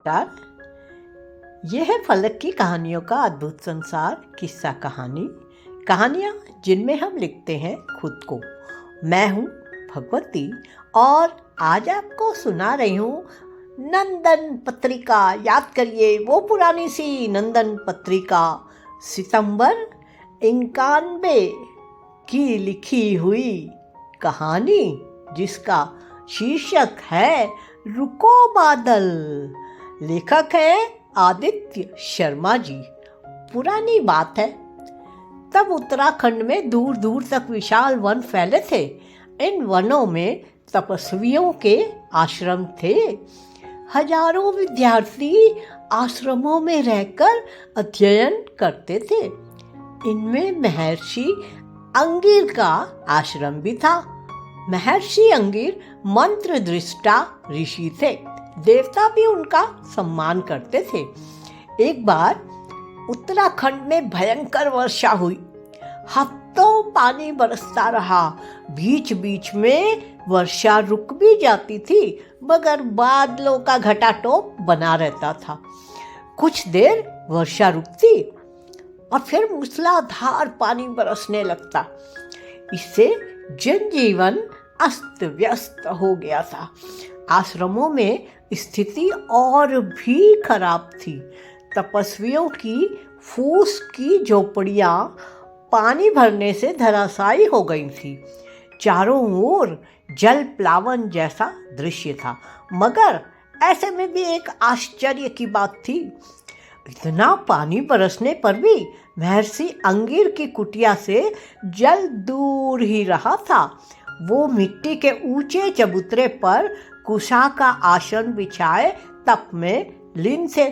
नमस्कार। यह है फलक की कहानियों का अद्भुत संसार किस्सा कहानियाँ जिनमें हम लिखते हैं खुद को। मैं हूँ भगवती और आज आपको सुना रही हूँ नंदन पत्रिका। याद करिए वो पुरानी सी नंदन पत्रिका, सितंबर 91 की लिखी हुई कहानी जिसका शीर्षक है रुको बादल। लेखक है आदित्य शर्मा जी। पुरानी बात है, तब उत्तराखंड में दूर दूर तक विशाल वन फैले थे। इन वनों में तपस्वियों के आश्रम थे। हजारों विद्यार्थी आश्रमों में रहकर अध्ययन करते थे। इनमें महर्षि अंगिर का आश्रम भी था। महर्षि अंगिर मंत्र दृष्टा ऋषि थे। देवता भी उनका सम्मान करते थे। एक बार उत्तराखंड में भयंकर वर्षा हुई। हफ्तों पानी बरसता रहा। बीच बीच में वर्षा रुक भी जाती थी, मगर बादलों का घटाटोप बना रहता था। कुछ देर वर्षा रुकती और फिर मूसलाधार पानी बरसने लगता। इससे जनजीवन अस्त व्यस्त हो गया था। आश्रमों में स्थिति और भी खराब थी। तपस्वियों की फूस की झोपड़ियां पानी भरने से धराशायी हो गई थी। चारों ओर जल प्लावन जैसा दृश्य था। मगर ऐसे में भी एक आश्चर्य की बात थी। इतना पानी बरसने पर भी महर्षि अंगिर की कुटिया से जल दूर ही रहा था। वो मिट्टी के ऊंचे चबूतरे पर कुशा का आसन बिछाए तप में लीन थे।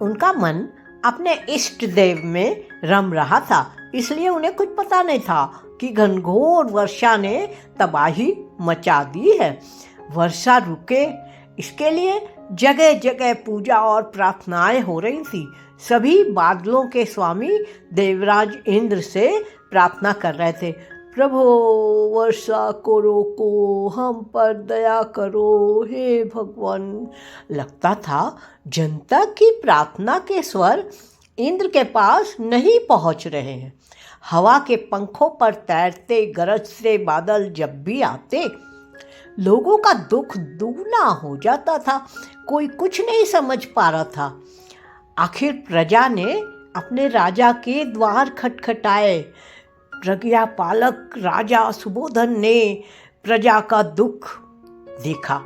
उनका मन अपने इष्ट देव में रम रहा था, इसलिए उन्हें कुछ पता नहीं था कि घनघोर वर्षा ने तबाही मचा दी है। वर्षा रुके, इसके लिए जगह जगह पूजा और प्रार्थनाएं हो रही थी। सभी बादलों के स्वामी देवराज इंद्र से प्रार्थना कर रहे थे, प्रभु वर्षा को रोको, हम पर दया करो, हे भगवान। लगता था जनता की प्रार्थना के स्वर इंद्र के पास नहीं पहुंच रहे हैं। हवा के पंखों पर तैरते गरजते बादल जब भी आते, लोगों का दुख दुगना हो जाता था। कोई कुछ नहीं समझ पा रहा था। आखिर प्रजा ने अपने राजा के द्वार खटखटाए। प्रज्ञापालक राजा सुबोधन ने प्रजा का दुख देखा।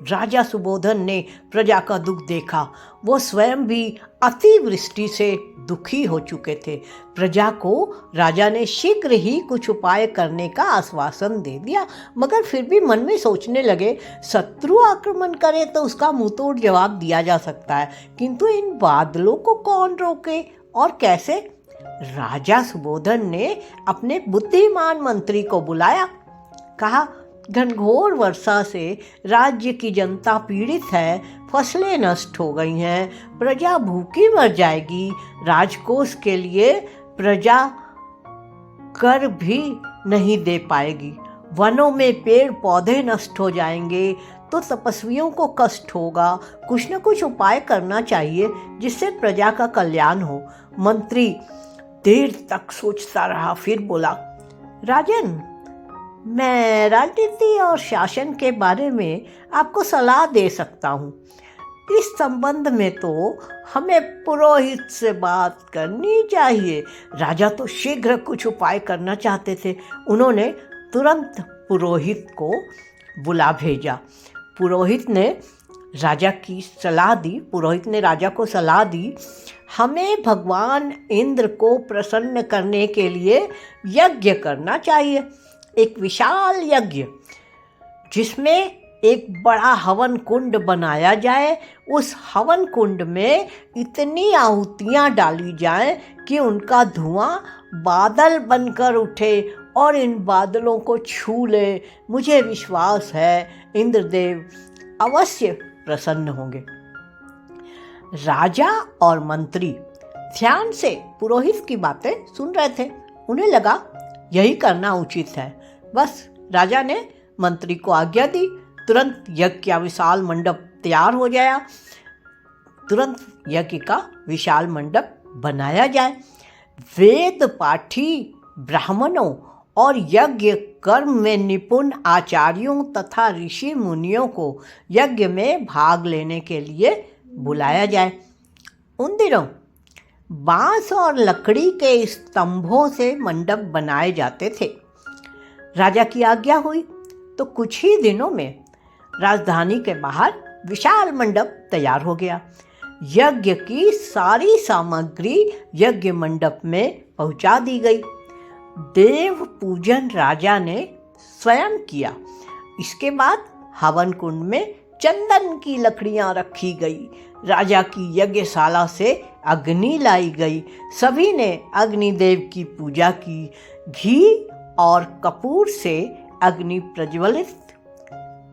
राजा सुबोधन ने प्रजा का दुख देखा। वो स्वयं भी अतिवृष्टि से दुखी हो चुके थे। प्रजा को राजा ने शीघ्र ही कुछ उपाय करने का आश्वासन दे दिया, मगर फिर भी मन में सोचने लगे, शत्रु आक्रमण करे तो उसका मुंहतोड़ जवाब दिया जा सकता है, किंतु इन बादलों को कौन रोके और कैसे। राजा सुबोधन ने अपने बुद्धिमान मंत्री को बुलाया। कहा, घनघोर वर्षा से राज्य की जनता पीड़ित है, फसलें नष्ट हो गई हैं, प्रजा भूखी मर जाएगी। राजकोष के लिए प्रजा कर भी नहीं दे पाएगी। वनों में पेड़ पौधे नष्ट हो जाएंगे तो तपस्वियों को कष्ट होगा। कुछ न कुछ उपाय करना चाहिए जिससे प्रजा का कल्याण हो। मंत्री देर तक सोचता रहा, फिर बोला, राजन, मैं राजनीति और शासन के बारे में आपको सलाह दे सकता हूँ। इस संबंध में तो हमें पुरोहित से बात करनी चाहिए। राजा तो शीघ्र कुछ उपाय करना चाहते थे। उन्होंने तुरंत पुरोहित को बुला भेजा। पुरोहित ने राजा को सलाह दी, हमें भगवान इंद्र को प्रसन्न करने के लिए यज्ञ करना चाहिए। एक विशाल यज्ञ जिसमें एक बड़ा हवन कुंड बनाया जाए। उस हवन कुंड में इतनी आहुतियाँ डाली जाएं कि उनका धुआं बादल बनकर उठे और इन बादलों को छू ले। मुझे विश्वास है इंद्रदेव अवश्य प्रसन्न होंगे। राजा और मंत्री ध्यान से पुरोहित की बातें सुन रहे थे। उन्हें लगा यही करना उचित है। बस राजा ने मंत्री को आज्ञा दी। तुरंत यज्ञ का विशाल मंडप तैयार हो गया। तुरंत यज्ञ का विशाल मंडप बनाया जाए। वेद पाठी ब्राह्मणों और यज्ञ कर्म में निपुण आचार्यों तथा ऋषि मुनियों को यज्ञ में भाग लेने के लिए बुलाया जाए। उन दिनों बांस और लकड़ी के स्तंभों से मंडप बनाए जाते थे। राजा की आज्ञा हुई तो कुछ ही दिनों में राजधानी के बाहर विशाल मंडप तैयार हो गया। यज्ञ की सारी सामग्री यज्ञ मंडप में पहुंचा दी गई। देव पूजन राजा ने स्वयं किया। इसके बाद हवन कुंड में चंदन की लकड़ियां रखी गई। राजा की यज्ञशाला से अग्नि लाई गई। सभी ने अग्निदेव की पूजा की। घी और कपूर से अग्नि प्रज्वलित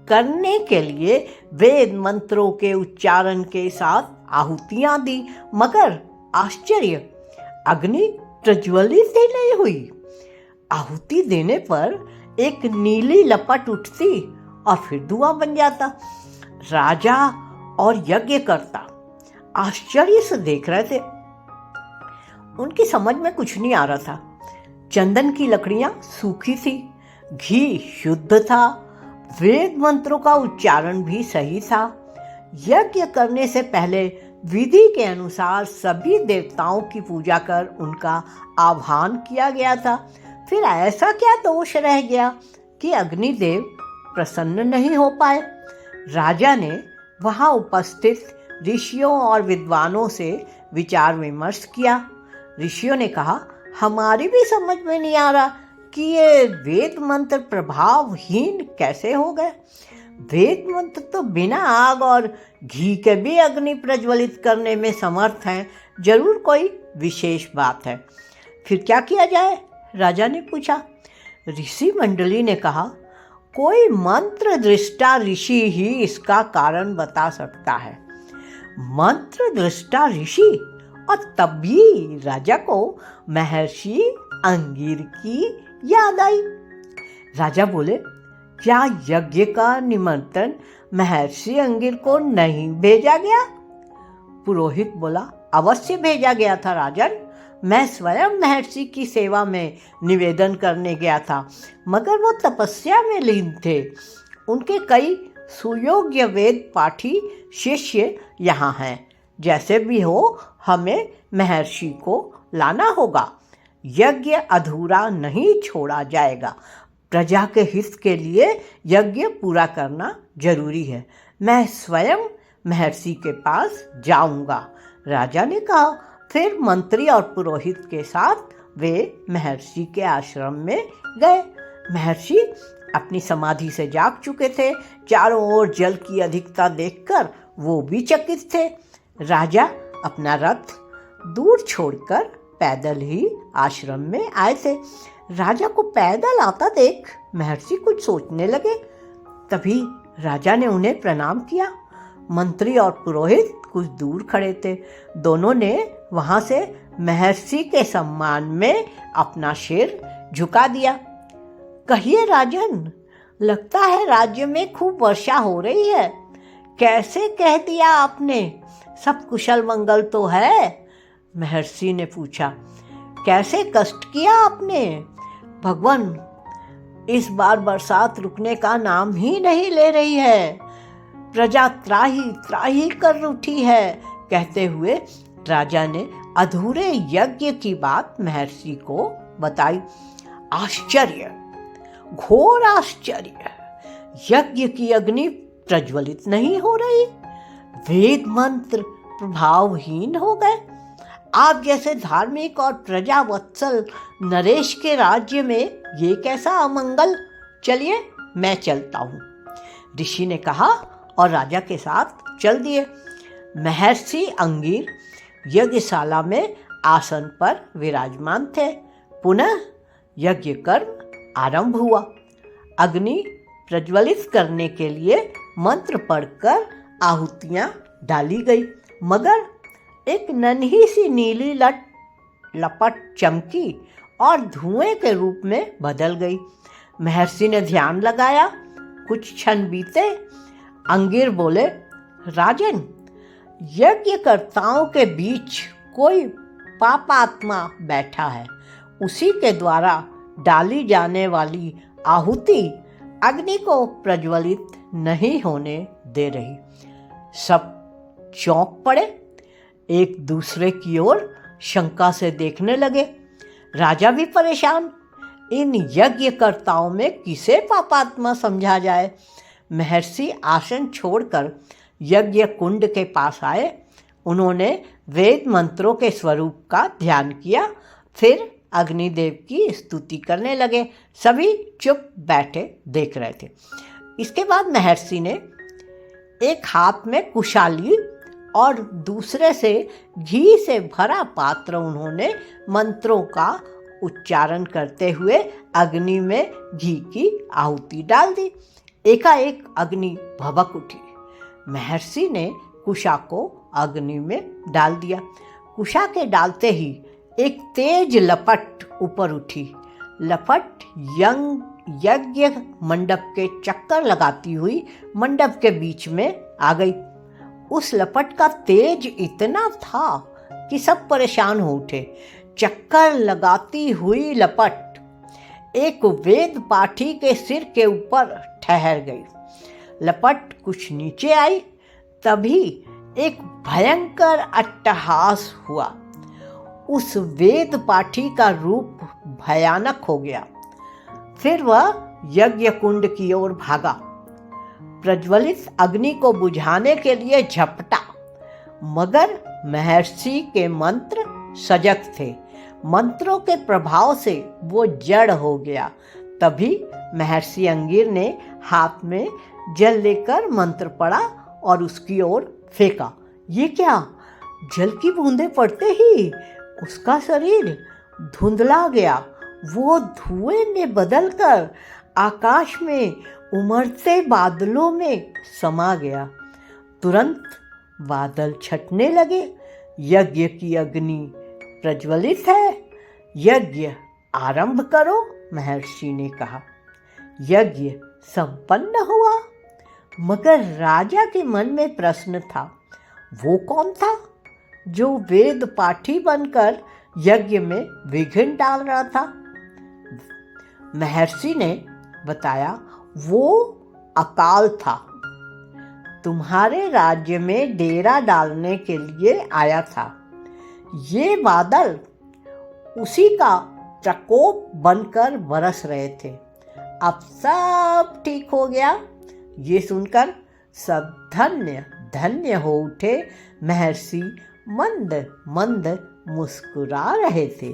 करने के लिए वेद मंत्रों के उच्चारण के साथ आहुतियां दी, मगर आश्चर्य, अग्नि प्रज्वलित ही नहीं हुई। आहुति देने पर एक नीली लपट उठती और फिर धुआं बन जाता। राजा और यज्ञकर्ता आश्चर्य से देख रहे थे। उनकी समझ में कुछ नहीं आ रहा था। चंदन की लकड़ियां सूखी थी, घी शुद्ध था, वेद मंत्रों का उच्चारण भी सही था। यज्ञ करने से पहले विधि के अनुसार सभी देवताओं की पूजा कर उनका आह्वान किया गया था। फिर ऐसा क्या दोष रह गया कि अग्निदेव प्रसन्न नहीं हो पाए? राजा ने वहां उपस्थित ऋषियों और विद्वानों से विचार विमर्श किया। ऋषियों ने कहा, हमारी भी समझ में नहीं आ रहा कि ये वेद मंत्र प्रभावहीन कैसे हो गए। वेद मंत्र तो बिना आग और घी के भी अग्नि प्रज्वलित करने में समर्थ हैं। जरूर कोई विशेष बात है। फिर क्या किया जाए? राजा ने पूछा। ऋषि मंडली ने कहा, कोई मंत्र दृष्टा ऋषि ही इसका कारण बता सकता है। मंत्र दृष्टा ऋषि? और तभी राजा को महर्षि अंगिर की याद आई। राजा बोले, क्या यज्ञ का निमंत्रण महर्षि अंगिर को नहीं भेजा गया? पुरोहित बोला, अवश्य भेजा गया था राजन। मैं स्वयं महर्षि की सेवा में निवेदन करने गया था, मगर वो तपस्या में लीन थे। उनके कई सुयोग्य वेद पाठी शिष्य यहाँ हैं। जैसे भी हो, हमें महर्षि को लाना होगा। यज्ञ अधूरा नहीं छोड़ा जाएगा। प्रजा के हित के लिए यज्ञ पूरा करना जरूरी है। मैं स्वयं महर्षि के पास जाऊंगा, राजा ने कहा। फिर मंत्री और पुरोहित के साथ वे महर्षि के आश्रम में गए। महर्षि अपनी समाधि से जाग चुके थे। चारों ओर जल की अधिकता देखकर वो भी चकित थे। राजा अपना रथ दूर छोड़कर पैदल ही आश्रम में आए थे। राजा को पैदल आता देख महर्षि कुछ सोचने लगे। तभी राजा ने उन्हें प्रणाम किया। मंत्री और पुरोहित कुछ दूर खड़े थे। दोनों ने वहां से महर्षि के सम्मान में अपना सिर झुका दिया। कहिए राजन, लगता है राज्य में खूब वर्षा हो रही है। कैसे कह दिया आपने? सब कुशल मंगल तो है? महर्षि ने पूछा। कैसे कष्ट किया आपने? भगवान, इस बार बरसात रुकने का नाम ही नहीं ले रही है। प्रजा त्राही त्राही कर उठी है। कहते हुए राजा ने अधूरे यज्ञ की बात महर्षि को बताई। आश्चर्य, घोर आश्चर्य! यज्ञ की अग्नि प्रज्वलित नहीं हो रही। वेद मंत्र प्रभावहीन हो गए। आप जैसे धार्मिक और प्रजा वत्सल नरेश के राज्य में ये कैसा अमंगल? चलिए, मैं चलता हूँ, ऋषि ने कहा और राजा के साथ चल दिए। महर्षि अंगिर यज्ञशाला में आसन पर विराजमान थे। पुनः यज्ञ कर्म आरंभ हुआ। अग्नि प्रज्वलित करने के लिए मंत्र पढ़कर आहुतियां डाली गई, मगर एक नन्ही सी नीली लपट चमकी और धुएं के रूप में बदल गई। महर्षि ने ध्यान लगाया। कुछ क्षण बीते, अंगिर बोले, राजन, यज्ञकर्ताओं के बीच कोई पापात्मा बैठा है। उसी के द्वारा डाली जाने वाली आहुति अग्नि को प्रज्वलित नहीं होने दे रही। सब चौंक पड़े, एक दूसरे की ओर शंका से देखने लगे। राजा भी परेशान, इन यज्ञकर्ताओं में किसे पापात्मा समझा जाए। महर्षि आसन छोड़कर यज्ञ कुंड के पास आए। उन्होंने वेद मंत्रों के स्वरूप का ध्यान किया, फिर अग्निदेव की स्तुति करने लगे। सभी चुप बैठे देख रहे थे। इसके बाद महर्षि ने एक हाथ में कुशाली और दूसरे से घी से भरा पात्र उन्होंने मंत्रों का उच्चारण करते हुए अग्नि में घी की आहुति डाल दी। एकाएक अग्नि भभक उठी। महर्षि ने कुशा को अग्नि में डाल दिया। कुशा के डालते ही एक तेज लपट ऊपर उठी। लपट यज्ञ मंडप के चक्कर लगाती हुई मंडप के बीच में आ गई। उस लपट का तेज इतना था कि सब परेशान हो उठे। चक्कर लगाती हुई लपट एक वेद पाठी के सिर के ऊपर ठहर गई। लपट कुछ नीचे आई, तभी एक भयंकर अट्टहास हुआ। उस वेद पाठी का रूप भयानक हो गया। फिर वह यज्ञ कुंड की ओर भागा, प्रज्वलित अग्नि को बुझाने के लिए झपटा, मगर महर्षि के मंत्र सजग थे। मंत्रों के प्रभाव से वो जड़ हो गया। तभी महर्षि अंगिर ने हाथ में जल लेकर मंत्र पढ़ा और उसकी ओर फेंका। ये क्या? जल की बूंदें पड़ते ही उसका शरीर धुंधला गया। वो धुएं में बदलकर आकाश में उमड़ते बादलों में समा गया। तुरंत बादल छटने लगे। यज्ञ की अग्नि प्रज्वलित है, यज्ञ आरंभ करो, महर्षि ने कहा। यज्ञ संपन्न हुआ, मगर राजा के मन में प्रश्न था, वो कौन था जो वेद पाठी बनकर यज्ञ में विघ्न डाल रहा था? महर्षि ने बताया, वो अकाल था, तुम्हारे राज्य में डेरा डालने के लिए आया था। ये बादल उसी का प्रकोप बनकर बरस रहे थे। अब सब ठीक हो गया। ये सुनकर सब धन्य धन्य हो उठे। महर्षि मंद मंद मुस्कुरा रहे थे।